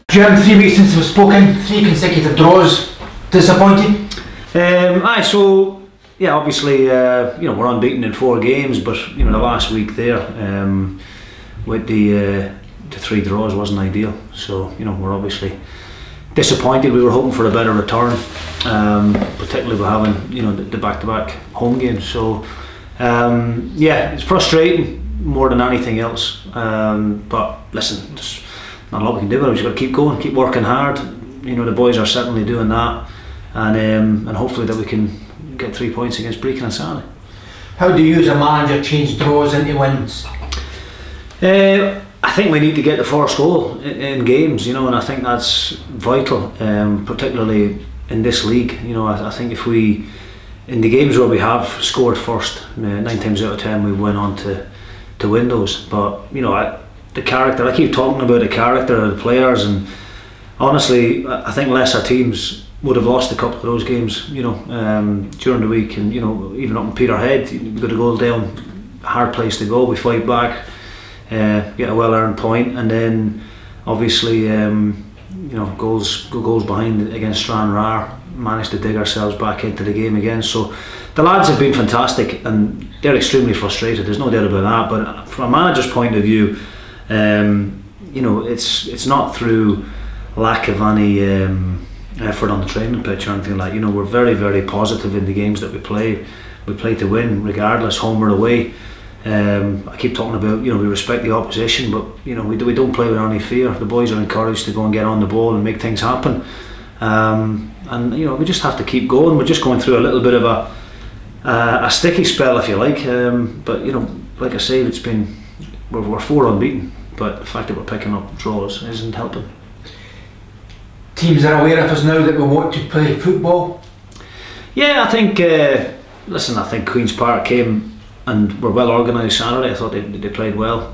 Jim, 3 weeks since we've spoken, 3 consecutive draws. Disappointed? Obviously, we're unbeaten in 4 games, but the last week there with the 3 draws wasn't ideal. So we're obviously disappointed. We were hoping for a better return, particularly with having the back-to-back home games. So it's frustrating more than anything else. But listen, just not a lot we can do about it. We've just got to keep going, keep working hard. The boys are certainly doing that, and hopefully that we can get 3 points against Brechin on Saturday. How do you as a manager change draws into wins? I think we need to get the first goal in games, and I think that's vital, particularly in this league. I think if we, in the games where we have scored first, 9 times out of 10 we went on to win those. But the character, I keep talking about the character of the players, and honestly I think lesser teams would have lost a couple of those games during the week, and even up in Peterhead we got a goal down, hard place to go, we fight back, get a well earned point, and then obviously goals behind against Stranraer, managed to dig ourselves back into the game again. So the lads have been fantastic and they're extremely frustrated, there's no doubt about that. But from a manager's point of view, it's not through lack of any effort on the training pitch or anything like. We're very, very positive in the games that we play. We play to win regardless, home or away. I keep talking about we respect the opposition, but we don't play with any fear. The boys are encouraged to go and get on the ball and make things happen, and we just have to keep going. We're just going through a little bit of a sticky spell, if you like, but like I say, it's been we're 4 unbeaten, but the fact that we're picking up draws isn't helping. Teams are aware of us now that we want to play football? Yeah, I think I think Queen's Park came and were well organised Saturday. I thought they played well,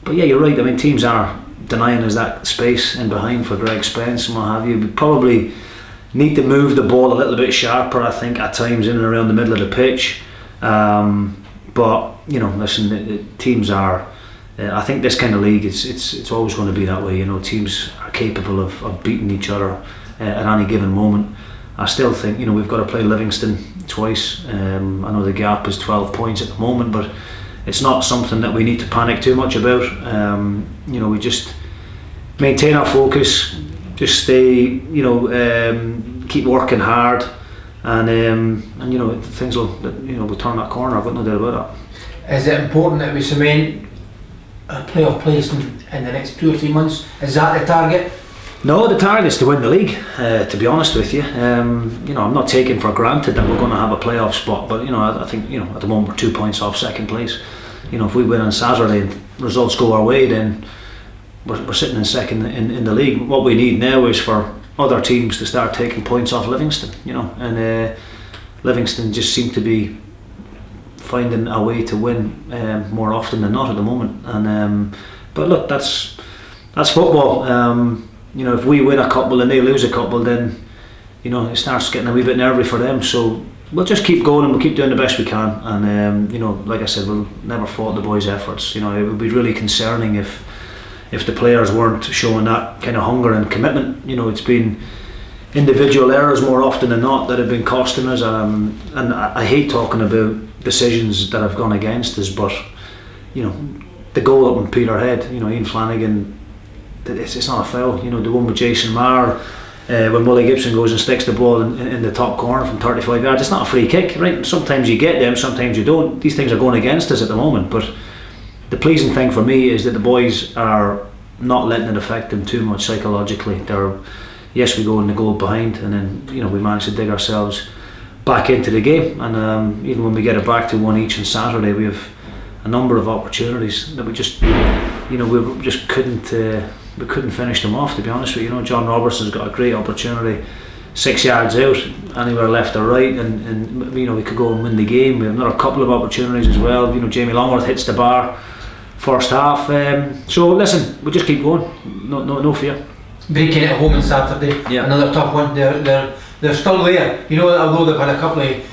but yeah, you're right. I mean, teams are denying us that space in behind for Greg Spence and what have you. We probably need to move the ball a little bit sharper, I think, at times in and around the middle of the pitch, but listen, the teams are I think this kind of league, it's always going to be that way. Teams are capable of beating each other at any given moment. I still think we've got to play Livingston twice. I know the gap is 12 points at the moment, but it's not something that we need to panic too much about. We just maintain our focus, just stay, keep working hard, and things will, we'll turn that corner. I've got no doubt about that. Is it important that we cement a playoff place in the next 2 or 3 months? Is that the target? No, the target is to win the league, to be honest with you. I'm not taking for granted that we're going to have a playoff spot, but I think at the moment we're 2 points off second place. If we win on Saturday and results go our way, then we're sitting in second in the league. What we need now is for other teams to start taking points off Livingston, and Livingston just seem to be finding a way to win more often than not at the moment. And but look, that's football. If we win a couple and they lose a couple, then it starts getting a wee bit nervy for them. So we'll just keep going and we'll keep doing the best we can. And like I said, we'll never fault the boys' efforts. It would be really concerning if the players weren't showing that kind of hunger and commitment. It's been individual errors more often than not that have been costing us. And I hate talking about decisions that have gone against us, but the goal up in Peterhead, Ian Flanagan, it's not a foul. The one with Jason Maher, when Willie Gibson goes and sticks the ball in the top corner from 35 yards, it's not a free kick, right? Sometimes you get them, sometimes you don't. These things are going against us at the moment, but the pleasing thing for me is that the boys are not letting it affect them too much psychologically. Yes, we go in the goal behind, and then we manage to dig ourselves back into the game, and even when we get it back to 1 each on Saturday, we have a number of opportunities that we just couldn't finish them off, to be honest with you. John Robertson's got a great opportunity 6 yards out, anywhere left or right, and we could go and win the game. We have another couple of opportunities as well. Jamie Longworth hits the bar first half. So listen, we just keep going. No fear. Brechin at home on Saturday. Yeah. Another tough one. They're still there. Although they've had a couple of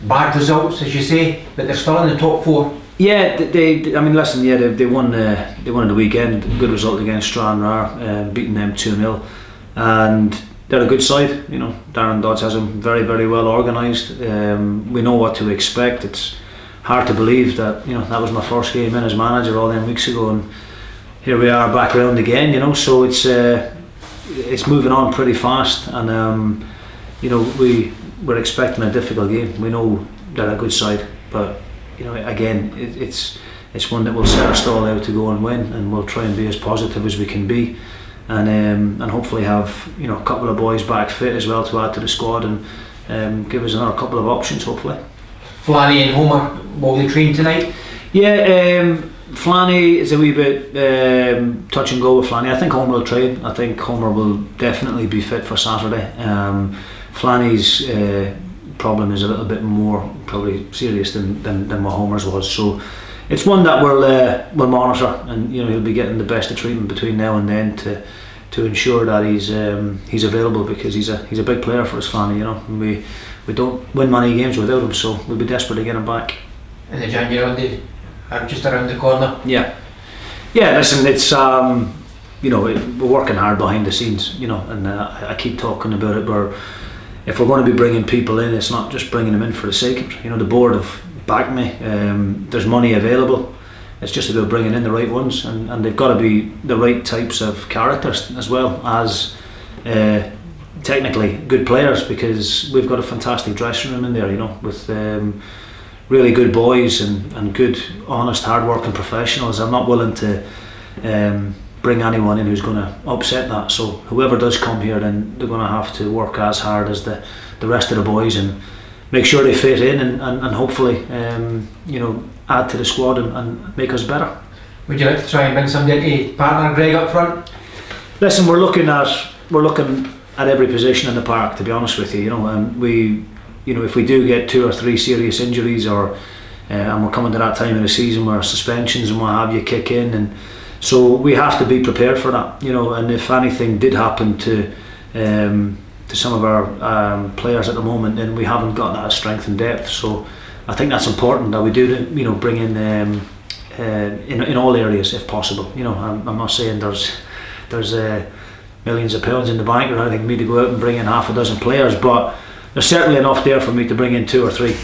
bad results, as you say, but they're still in the top 4. Yeah, I mean, listen, yeah, they won the weekend. Good result against Stranraer, beating them 2-0, and they're a good side. You know, Darren Dodds has them very, very well organised. We know what to expect. It's hard to believe that, you know, that was my first game in as manager all them weeks ago, and here we are back round again. You know, so it's moving on pretty fast, and you know, we're expecting a difficult game. We know they're a good side, but you know, again, it's one that we'll set our stall out to go and win, and we'll try and be as positive as we can be, and hopefully have, you know, a couple of boys back fit as well to add to the squad, and give us another couple of options hopefully. Flanny and Homer, will they train tonight? Yeah, Flanny is a wee bit touch and go with Flanny. I think Homer will train. I think Homer will definitely be fit for Saturday. Flanny's problem is a little bit more probably serious than what Homer's was, so it's one that we'll monitor, and you know, he'll be getting the best of treatment between now and then to ensure that he's available, because he's a big player for us, Flanny. You know, we don't win many games without him, so we'll be desperate to get him back. And the January are just around the corner. Yeah, listen, it's you know, we're working hard behind the scenes, you know, and I keep talking about it. If we're going to be bringing people in, it's not just bringing them in for the sake of it. You know, the board have backed me. There's money available. It's just about bringing in the right ones, and they've got to be the right types of characters as well as technically good players, because we've got a fantastic dressing room in there, you know, with really good boys and good, honest, hard-working professionals. I'm not willing to bring anyone in who's going to upset that. So whoever does come here, then they're going to have to work as hard as the rest of the boys and make sure they fit in, and hopefully you know, add to the squad and make us better. Would you like to try and bring somebody to partner Greg up front? Listen, we're looking at every position in the park, to be honest with you. You know, and you know, if we do get 2 or 3 serious injuries, or and we're coming to that time of the season where suspensions and what have you kick in, and so we have to be prepared for that, you know. And if anything did happen to some of our players at the moment, then we haven't got that strength and depth. So I think that's important that we do, you know, bring in in all areas if possible. You know, I'm not saying there's millions of pounds in the bank or anything for me to go out and bring in half a dozen players, but there's certainly enough there for me to bring in 2 or 3.